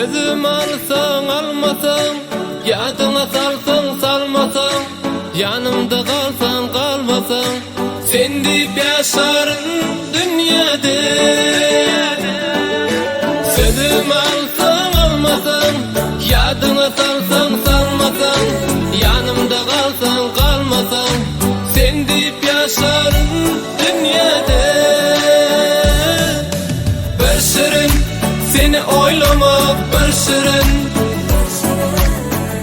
Sözüm alsan almasan, yadına salsan salmasan, yanımda kalsan kalmasan, sen deyip yaşarım dünyada. Sözüm alsan almasan, yadına salsan salmasan, yanımda kalsan kalmasan, sen deyip yaşarım dünyada. Bir şirin seni oylamak, bir şirin,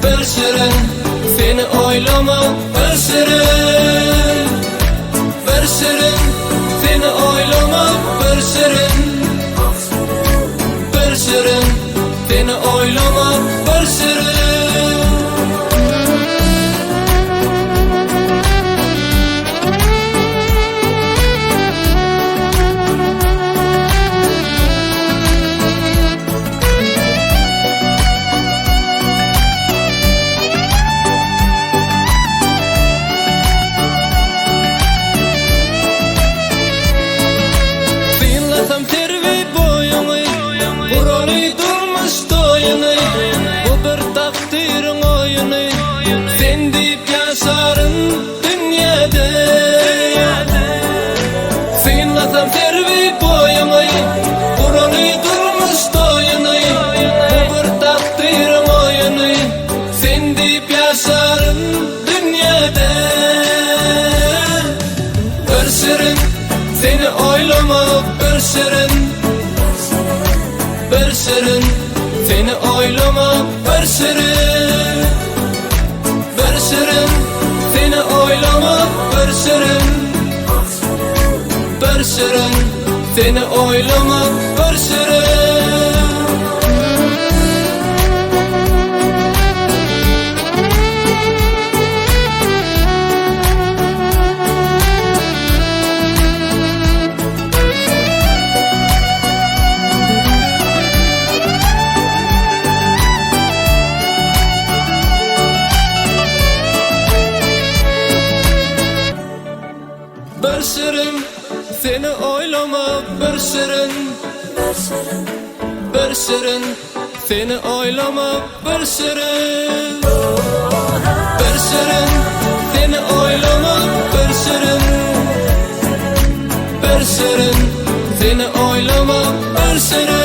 bir şirin seni oylamak, bir şirin, bir şirin seni oylamak, bir şirin, bir şirin seni oylamak, bir şirin. Bu bir takdirin oyunu, sen deyip yaşarım dünyada. Sıyınlasam servi boyunu, burunu durmuş doyunu. Bu bir takdirin oyunu, sen deyip yaşarım dünyada. Bir şirin seni oylamak, bir şirin, bir şirin seni oylamak, bir şirin, bir şirin seni oylamak, bir şirin, bir şirin seni oylamak, bir şirin. Bir şirin seni oylamak, bir şirin, bir şirin seni oylamak, bir şirin, bir şirin seni oylamak, bir şirin, bir şirin seni oylamak, bir şirin.